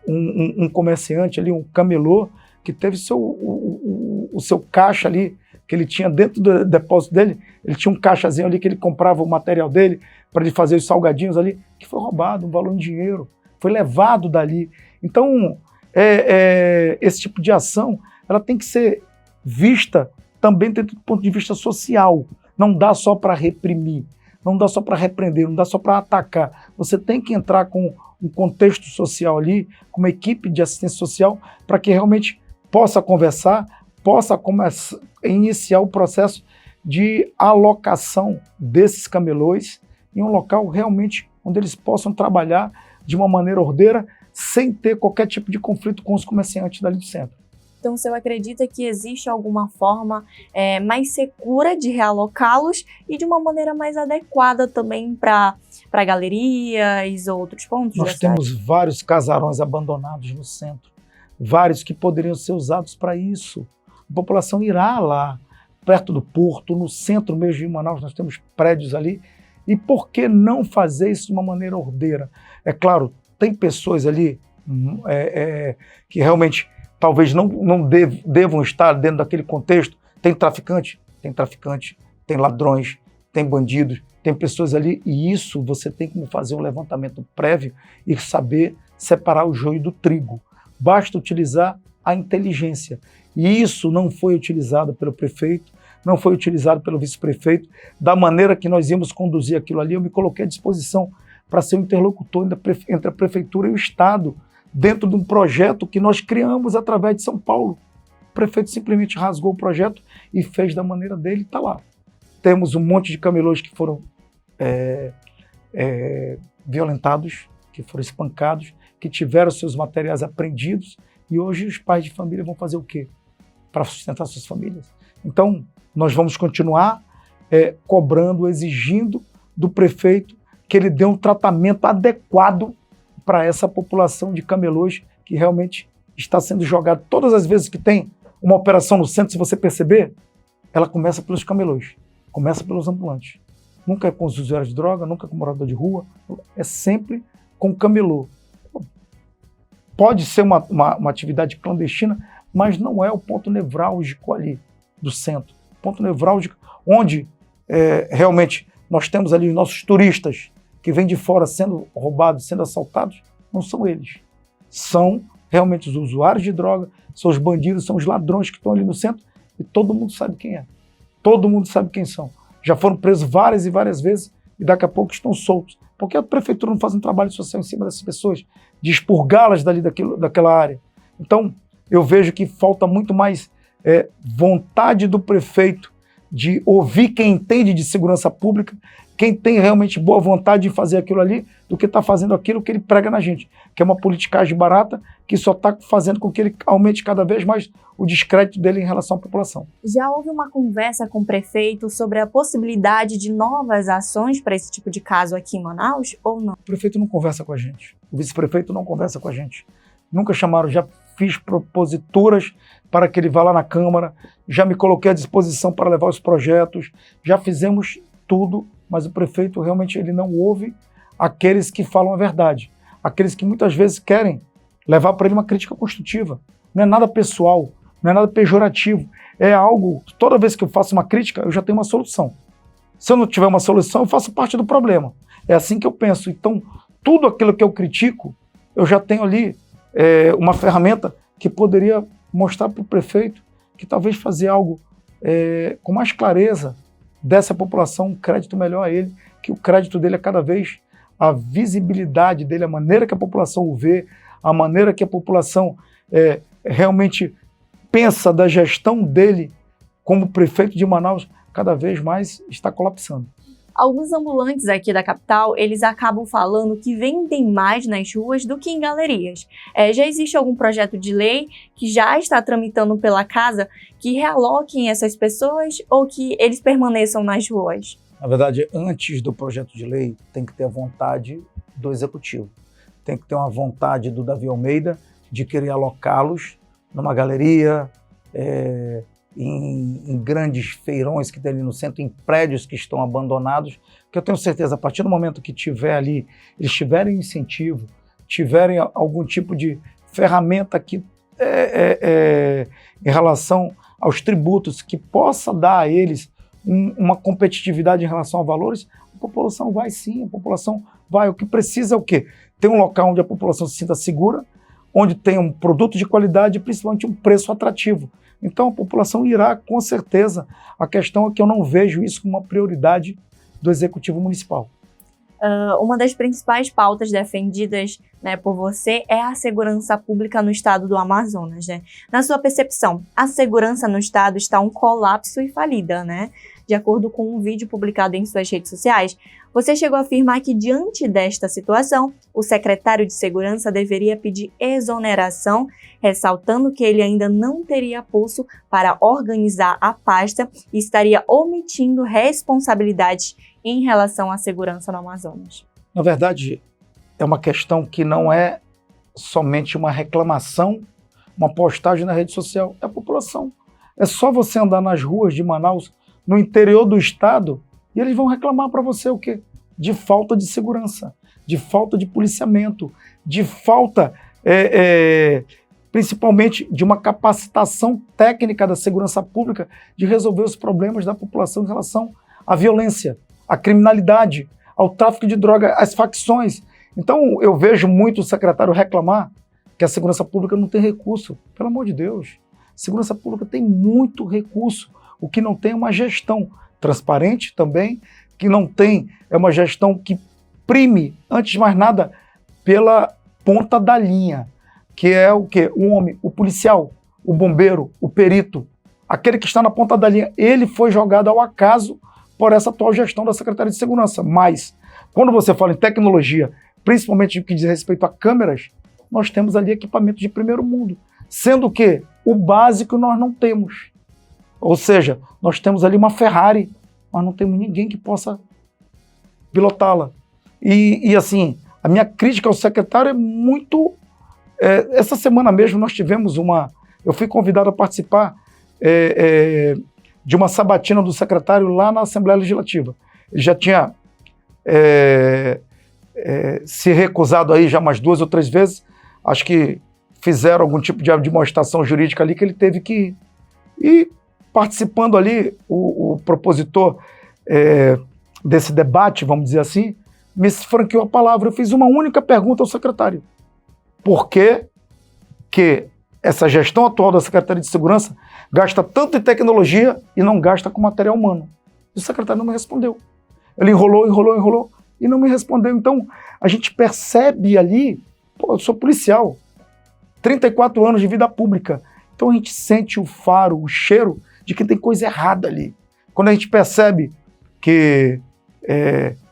um comerciante ali, um camelô, que teve o seu caixa ali, que ele tinha dentro do depósito dele, ele tinha um caixazinho ali que ele comprava o material dele para ele fazer os salgadinhos ali, que foi roubado, um valor em dinheiro, foi levado dali. Então, esse tipo de ação, ela tem que ser vista também dentro do ponto de vista social. Não dá só para reprimir, não dá só para repreender, não dá só para atacar. Você tem que entrar com um contexto social ali, com uma equipe de assistência social, para que realmente possa conversar, possa iniciar o processo de alocação desses camelôs em um local realmente onde eles possam trabalhar de uma maneira ordeira, sem ter qualquer tipo de conflito com os comerciantes dali do centro. Então, o senhor acredita que existe alguma forma mais segura de realocá-los e de uma maneira mais adequada também para galerias e outros pontos? Nós temos vários casarões abandonados no centro, vários que poderiam ser usados para isso. A população irá lá, perto do porto, no centro mesmo de Manaus, nós temos prédios ali. E por que não fazer isso de uma maneira ordeira? É claro, tem pessoas ali que realmente talvez não devam estar dentro daquele contexto. Tem traficante, tem ladrões, tem bandidos, tem pessoas ali, e isso você tem como fazer um levantamento prévio e saber separar o joio do trigo. Basta utilizar a inteligência. E isso não foi utilizado pelo prefeito, não foi utilizado pelo vice-prefeito. Da maneira que nós íamos conduzir aquilo ali, eu me coloquei à disposição para ser um interlocutor entre a prefeitura e o Estado, dentro de um projeto que nós criamos através de São Paulo. O prefeito simplesmente rasgou o projeto e fez da maneira dele, está lá. Temos um monte de camelôs que foram violentados, que foram espancados, que tiveram seus materiais apreendidos, e hoje os pais de família vão fazer o quê? Para sustentar suas famílias. Então, nós vamos continuar cobrando, exigindo do prefeito que ele dê um tratamento adequado para essa população de camelôs que realmente está sendo jogada. Todas as vezes que tem uma operação no centro, se você perceber, ela começa pelos camelôs, começa pelos ambulantes. Nunca é com os usuários de droga, nunca é com morador de rua, é sempre com camelô. Pode ser uma atividade clandestina, mas não é o ponto nevrálgico ali do centro. Ponto nevrálgico onde realmente nós temos ali os nossos turistas que vêm de fora sendo roubados, sendo assaltados, não são eles. São realmente os usuários de droga, são os bandidos, são os ladrões que estão ali no centro e todo mundo sabe quem é. Todo mundo sabe quem são. Já foram presos várias e várias vezes e daqui a pouco estão soltos. Porque a prefeitura não faz um trabalho social em cima dessas pessoas, de expurgá-las dali daquela área. Então, eu vejo que falta muito mais vontade do prefeito de ouvir quem entende de segurança pública, quem tem realmente boa vontade de fazer aquilo ali, do que está fazendo aquilo que ele prega na gente, que é uma politicagem barata que só está fazendo com que ele aumente cada vez mais o descrédito dele em relação à população. Já houve uma conversa com o prefeito sobre a possibilidade de novas ações para esse tipo de caso aqui em Manaus ou não? O prefeito não conversa com a gente, o vice-prefeito não conversa com a gente. Nunca chamaram, já fiz proposituras para que ele vá lá na Câmara, já me coloquei à disposição para levar os projetos, já fizemos tudo, mas o prefeito realmente ele não ouve aqueles que falam a verdade, aqueles que muitas vezes querem levar para ele uma crítica construtiva. Não é nada pessoal, não é nada pejorativo, é algo, toda vez que eu faço uma crítica, eu já tenho uma solução. Se eu não tiver uma solução, eu faço parte do problema. É assim que eu penso. Então, tudo aquilo que eu critico, eu já tenho ali uma ferramenta que poderia mostrar para o prefeito que talvez fazer algo com mais clareza dessa população, um crédito melhor a ele, que o crédito dele é cada vez a visibilidade dele, a maneira que a população o vê, a maneira que a população realmente pensa da gestão dele como prefeito de Manaus, cada vez mais está colapsando. Alguns ambulantes aqui da capital, eles acabam falando que vendem mais nas ruas do que em galerias. Já existe algum projeto de lei que já está tramitando pela casa que realoquem essas pessoas ou que eles permaneçam nas ruas? Na verdade, antes do projeto de lei, tem que ter a vontade do executivo. Tem que ter uma vontade do Davi Almeida de querer alocá-los numa galeria, em grandes feirões que tem ali no centro, em prédios que estão abandonados, que eu tenho certeza, a partir do momento que tiver ali, eles tiverem incentivo, tiverem algum tipo de ferramenta que, em relação aos tributos, que possa dar a eles uma competitividade em relação a valores, a população vai sim, a população vai. O que precisa é o quê? Ter um local onde a população se sinta segura, onde tem um produto de qualidade e principalmente um preço atrativo. Então a população irá, com certeza. A questão é que eu não vejo isso como uma prioridade do Executivo Municipal. Uma das principais pautas defendidas, né, por você é a segurança pública no estado do Amazonas, né? Na sua percepção, a segurança no estado está um colapso e falida, né? De acordo com um vídeo publicado em suas redes sociais, você chegou a afirmar que, diante desta situação, o secretário de Segurança deveria pedir exoneração, ressaltando que ele ainda não teria pulso para organizar a pasta e estaria omitindo responsabilidades em relação à segurança no Amazonas. Na verdade, é uma questão que não é somente uma reclamação, uma postagem na rede social, é a população. É só você andar nas ruas de Manaus, no interior do estado, e eles vão reclamar para você o quê? De falta de segurança, de falta de policiamento, de falta, principalmente, de uma capacitação técnica da segurança pública de resolver os problemas da população em relação à violência, à criminalidade, ao tráfico de droga, às facções. Então, eu vejo muito o secretário reclamar que a segurança pública não tem recurso. Pelo amor de Deus, a segurança pública tem muito recurso. O que não tem é uma gestão transparente também, que não tem é uma gestão que prime, antes de mais nada, pela ponta da linha, que é o quê? O homem, o policial, o bombeiro, o perito, aquele que está na ponta da linha. Ele foi jogado ao acaso por essa atual gestão da Secretaria de Segurança. Mas, quando você fala em tecnologia, principalmente no que diz respeito a câmeras, nós temos ali equipamentos de primeiro mundo, sendo que o básico nós não temos. Ou seja, nós temos ali uma Ferrari, mas não temos ninguém que possa pilotá-la. E assim, a minha crítica ao secretário é muito... essa semana mesmo nós tivemos uma Eu fui convidado a participar de uma sabatina do secretário lá na Assembleia Legislativa. Ele já tinha se recusado aí já umas 2 ou 3 vezes. Acho que fizeram algum tipo de demonstração jurídica ali que ele teve que ir. E participando ali, o propositor desse debate, vamos dizer assim, me franqueou a palavra. Eu fiz uma única pergunta ao secretário. Por que essa gestão atual da Secretaria de Segurança gasta tanto em tecnologia e não gasta com material humano? E o secretário não me respondeu. Ele enrolou e não me respondeu. Então, a gente percebe ali, pô, eu sou policial, 34 anos de vida pública. Então a gente sente o faro, o cheiro de que tem coisa errada ali. Quando a gente percebe que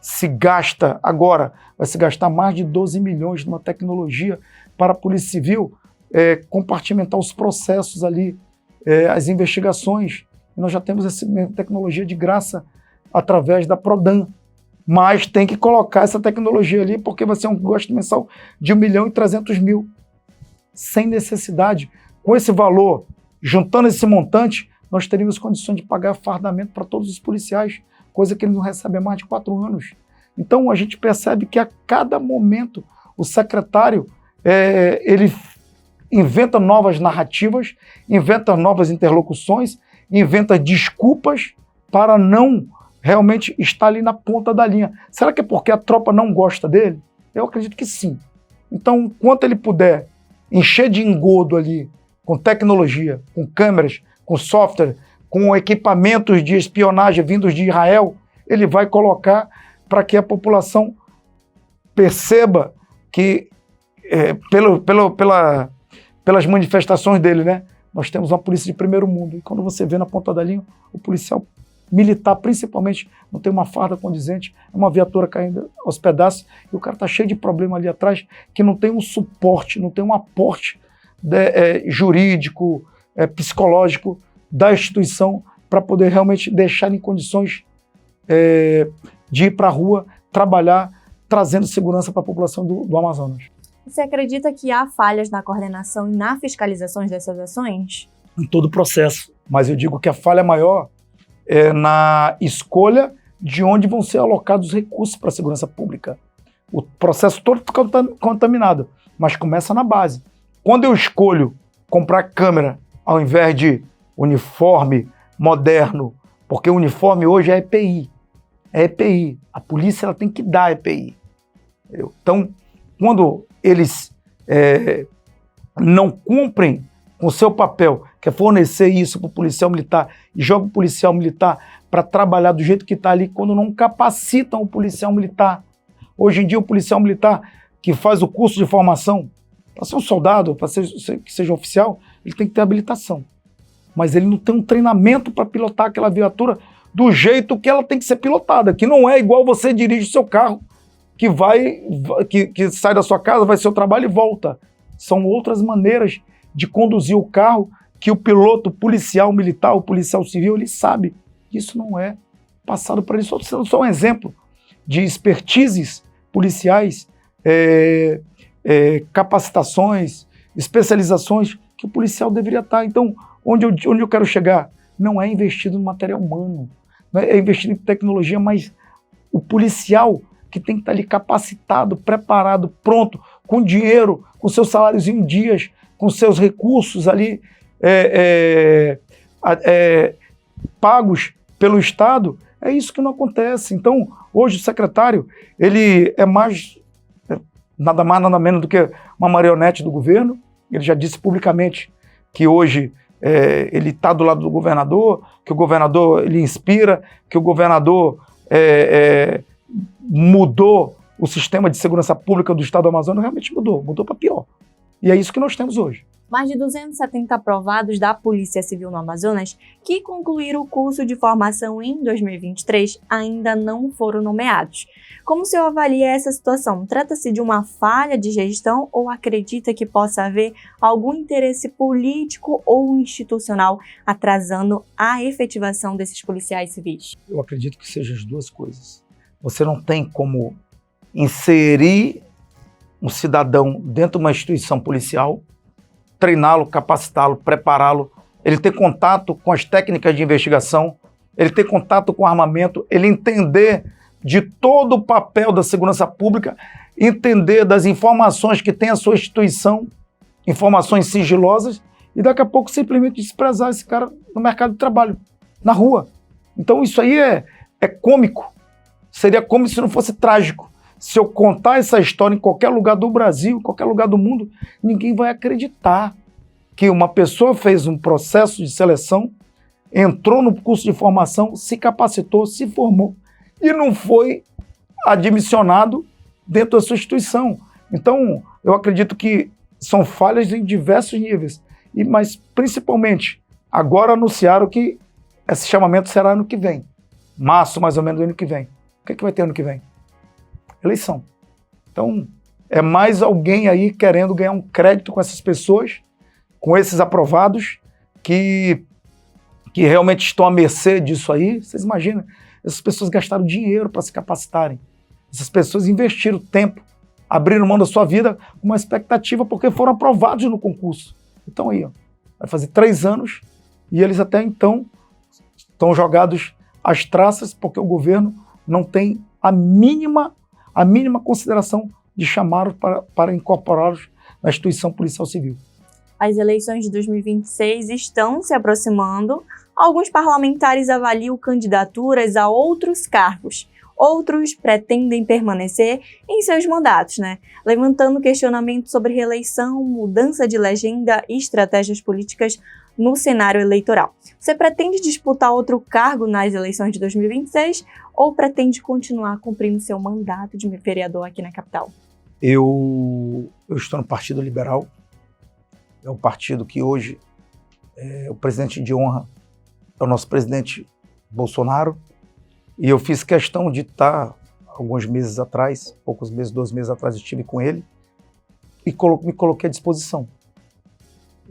se gasta agora, vai se gastar mais de 12 milhões numa tecnologia para a Polícia Civil compartimentar os processos ali, as investigações. E nós já temos essa tecnologia de graça através da Prodan. Mas tem que colocar essa tecnologia ali porque vai ser um gasto mensal de 1.300.000. Sem necessidade. Com esse valor, juntando esse montante, nós teríamos condições de pagar fardamento para todos os policiais, coisa que eles não recebem há mais de 4 anos. Então a gente percebe que a cada momento o secretário ele inventa novas narrativas, inventa novas interlocuções, inventa desculpas para não realmente estar ali na ponta da linha. Será que é porque a tropa não gosta dele? Eu acredito que sim. Então, enquanto ele puder encher de engodo ali, com tecnologia, com câmeras, com software, com equipamentos de espionagem vindos de Israel, ele vai colocar para que a população perceba que, pelas manifestações dele, né, nós temos uma polícia de primeiro mundo. E quando você vê na ponta da linha, o policial militar, principalmente, não tem uma farda condizente, é uma viatura caindo aos pedaços, e o cara está cheio de problema ali atrás, que não tem um suporte, não tem um aporte jurídico, psicológico da instituição para poder realmente deixar em condições de ir para a rua, trabalhar, trazendo segurança para a população do Amazonas. Você acredita que há falhas na coordenação e na fiscalização dessas ações? Em todo o processo, mas eu digo que a falha maior é na escolha de onde vão ser alocados os recursos para a segurança pública. O processo todo fica contaminado, mas começa na base. Quando eu escolho comprar câmera ao invés de uniforme moderno, porque o uniforme hoje é EPI. É EPI. A polícia ela tem que dar EPI. Entendeu? Então, quando eles não cumprem com o seu papel, que é fornecer isso para o policial militar, e joga o policial militar para trabalhar do jeito que está ali, quando não capacitam o policial militar. Hoje em dia, o policial militar que faz o curso de formação, para ser um soldado, para que seja oficial, ele tem que ter habilitação. Mas ele não tem um treinamento para pilotar aquela viatura do jeito que ela tem que ser pilotada, que não é igual você dirige o seu carro, que sai da sua casa, vai ao seu trabalho e volta. São outras maneiras de conduzir o carro que o piloto policial militar, o policial civil, ele sabe que isso não é passado para ele. Só um exemplo de expertises policiais, capacitações, especializações que o policial deveria estar. Então, onde eu quero chegar? Não é investido no material humano, não é investido em tecnologia, mas o policial que tem que estar ali capacitado, preparado, pronto, com dinheiro, com seus salários em dias, com seus recursos ali pagos pelo Estado. É isso que não acontece. Então, hoje o secretário, ele é nada mais, nada menos do que uma marionete do governo. Ele já disse publicamente que hoje ele está do lado do governador, que o governador ele inspira, que o governador mudou o sistema de segurança pública do Estado do Amazonas. Realmente mudou para pior. E é isso que nós temos hoje. Mais de 270 aprovados da Polícia Civil no Amazonas que concluíram o curso de formação em 2023 ainda não foram nomeados. Como o senhor avalia essa situação? Trata-se de uma falha de gestão ou acredita que possa haver algum interesse político ou institucional atrasando a efetivação desses policiais civis? Eu acredito que sejam as duas coisas. Você não tem como inserir um cidadão dentro de uma instituição policial, treiná-lo, capacitá-lo, prepará-lo, ele ter contato com as técnicas de investigação, ele ter contato com o armamento, ele entender de todo o papel da segurança pública, entender das informações que tem a sua instituição, informações sigilosas, e daqui a pouco simplesmente desprezar esse cara no mercado de trabalho, na rua. Então isso aí é cômico. Seria como se não fosse trágico. Se eu contar essa história em qualquer lugar do Brasil, em qualquer lugar do mundo, ninguém vai acreditar que uma pessoa fez um processo de seleção, entrou no curso de formação, se capacitou, se formou e não foi admissionado dentro da sua instituição. Então, eu acredito que são falhas em diversos níveis, mas principalmente agora anunciaram que esse chamamento será ano que vem, março mais ou menos do ano que vem. O que é que vai ter ano que vem? Eleição. Então, é mais alguém aí querendo ganhar um crédito com essas pessoas, com esses aprovados, que realmente estão à mercê disso aí. Vocês imaginam? Essas pessoas gastaram dinheiro para se capacitarem. Essas pessoas investiram tempo, abriram mão da sua vida com uma expectativa porque foram aprovados no concurso. Então aí, ó, vai fazer 3 anos e eles até então estão jogados às traças porque o governo não tem a mínima consideração de chamá-los para incorporá-los na instituição policial civil. As eleições de 2026 estão se aproximando. Alguns parlamentares avaliam candidaturas a outros cargos. Outros pretendem permanecer em seus mandatos, levantando questionamentos sobre reeleição, mudança de legenda e estratégias políticas no cenário eleitoral. Você pretende disputar outro cargo nas eleições de 2026 ou pretende continuar cumprindo seu mandato de vereador aqui na capital? Eu estou no Partido Liberal. É o partido que hoje o presidente de honra é o nosso presidente Bolsonaro. E eu fiz questão de estar, alguns meses atrás, poucos meses, 2 meses atrás, eu estive com ele e me coloquei à disposição.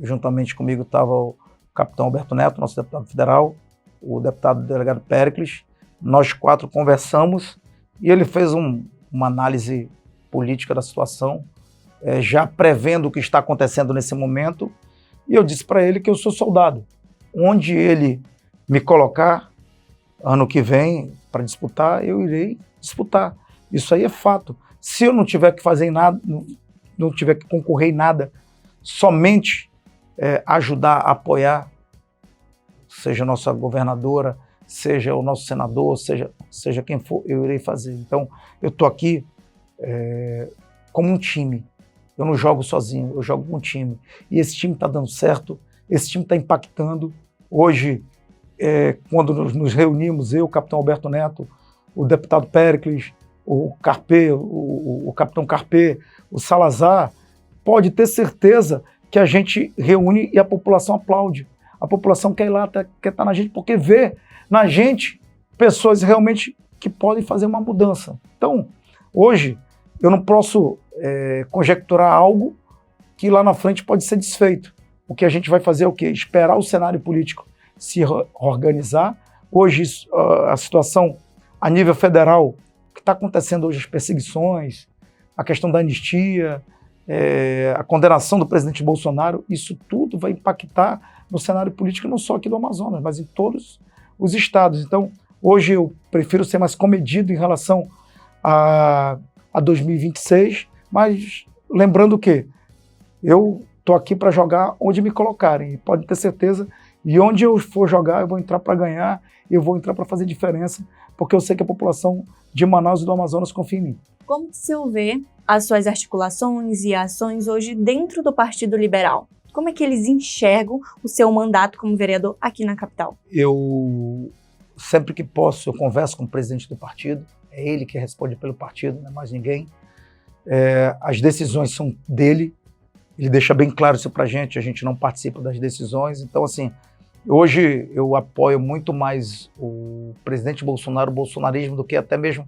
Juntamente comigo estava o capitão Alberto Neto, nosso deputado federal, o deputado delegado Péricles. Nós 4 conversamos e ele fez uma análise política da situação, já prevendo o que está acontecendo nesse momento, e eu disse para ele que eu sou soldado. Onde ele me colocar ano que vem para disputar, eu irei disputar. Isso aí é fato. Se eu não tiver que fazer nada, não tiver que concorrer em nada, somente ajudar, apoiar, seja a nossa governadora, seja o nosso senador, seja quem for, eu irei fazer. Então, eu estou aqui como um time. Eu não jogo sozinho, eu jogo com um time. E esse time está dando certo, esse time está impactando. Hoje, quando nos reunimos, eu, o capitão Alberto Neto, o deputado Péricles, o Carpê, o capitão Carpê, o Salazar, pode ter certeza que a gente reúne e a população aplaude. A população quer ir lá, quer estar na gente, porque vê na gente pessoas realmente que podem fazer uma mudança. Então, hoje, eu não posso conjecturar algo que lá na frente pode ser desfeito. O que a gente vai fazer é o quê? Esperar o cenário político se organizar. Hoje, a situação a nível federal, o que está acontecendo hoje, as perseguições, a questão da anistia, a condenação do presidente Bolsonaro, isso tudo vai impactar no cenário político, não só aqui do Amazonas, mas em todos os estados. Então, hoje eu prefiro ser mais comedido em relação a 2026, mas lembrando que eu estou aqui para jogar onde me colocarem, e pode ter certeza, e onde eu for jogar, eu vou entrar para ganhar, eu vou entrar para fazer diferença, porque eu sei que a população de Manaus e do Amazonas confia em mim. Como que o senhor vê as suas articulações e ações hoje dentro do Partido Liberal? Como é que eles enxergam o seu mandato como vereador aqui na capital? Eu, sempre que posso, eu converso com o presidente do partido, é ele que responde pelo partido, não é mais ninguém. As decisões são dele, ele deixa bem claro isso pra gente, a gente não participa das decisões. Então, assim, hoje eu apoio muito mais o presidente Bolsonaro, o bolsonarismo, do que até mesmo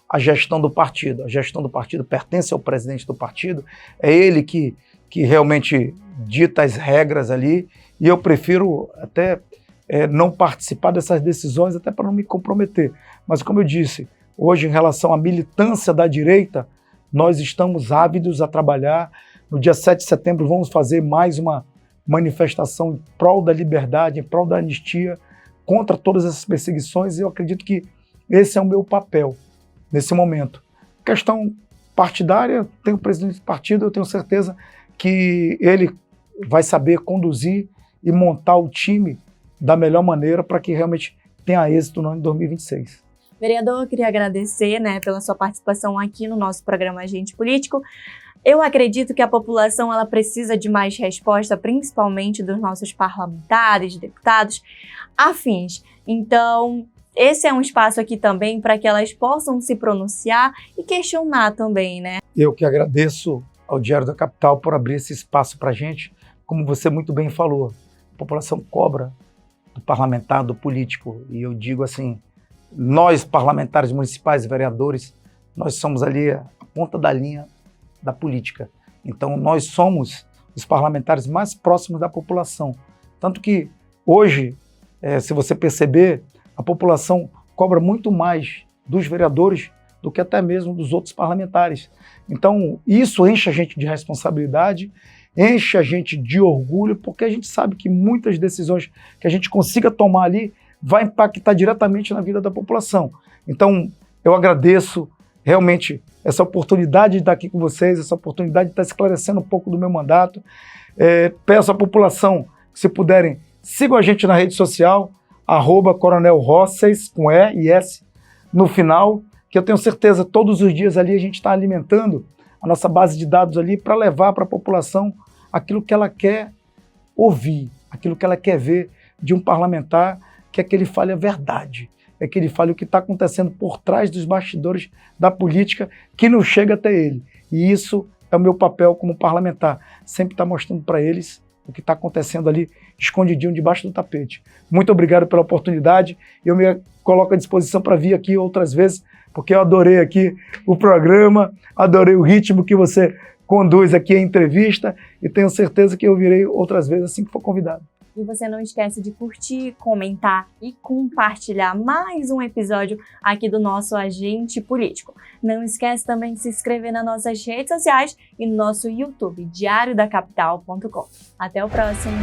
a gestão do partido. A gestão do partido pertence ao presidente do partido, é ele que realmente dita as regras ali, e eu prefiro até não participar dessas decisões, até para não me comprometer. Mas, como eu disse, hoje, em relação à militância da direita, nós estamos ávidos a trabalhar. No dia 7 de setembro vamos fazer mais uma manifestação em prol da liberdade, em prol da anistia, contra todas essas perseguições, e eu acredito que esse é o meu papel nesse momento. Questão partidária, tem o presidente do partido, eu tenho certeza que ele vai saber conduzir e montar o time da melhor maneira para que realmente tenha êxito no ano de 2026. Vereador, eu queria agradecer, pela sua participação aqui no nosso programa Agente Político. Eu acredito que a população ela precisa de mais resposta, principalmente dos nossos parlamentares, deputados, afins. Então, esse é um espaço aqui também para que elas possam se pronunciar e questionar também, Eu que agradeço ao Diário da Capital por abrir esse espaço para a gente. Como você muito bem falou, a população cobra do parlamentar, do político. E eu digo assim, nós parlamentares municipais e vereadores, nós somos ali a ponta da linha da política. Então nós somos os parlamentares mais próximos da população. Tanto que hoje, se você perceber, a população cobra muito mais dos vereadores do que até mesmo dos outros parlamentares. Então isso enche a gente de responsabilidade, enche a gente de orgulho, porque a gente sabe que muitas decisões que a gente consiga tomar ali vai impactar diretamente na vida da população. Então, eu agradeço realmente essa oportunidade de estar aqui com vocês, essa oportunidade de estar esclarecendo um pouco do meu mandato. Peço à população que, se puderem, sigam a gente na rede social, @Coronel Rosses, com E e S no final, que eu tenho certeza todos os dias ali a gente está alimentando a nossa base de dados ali para levar para a população aquilo que ela quer ouvir, aquilo que ela quer ver de um parlamentar, que é que ele fale a verdade, é que ele fale o que está acontecendo por trás dos bastidores da política que não chega até ele. E isso é o meu papel como parlamentar, sempre estar mostrando para eles o que está acontecendo ali escondidinho debaixo do tapete. Muito obrigado pela oportunidade, eu me coloco à disposição para vir aqui outras vezes, porque eu adorei aqui o programa, adorei o ritmo que você conduz aqui a entrevista e tenho certeza que eu virei outras vezes assim que for convidado. E você não esquece de curtir, comentar e compartilhar mais um episódio aqui do nosso Agente Político. Não esquece também de se inscrever nas nossas redes sociais e no nosso YouTube, diariodacapital.com. Até o próximo!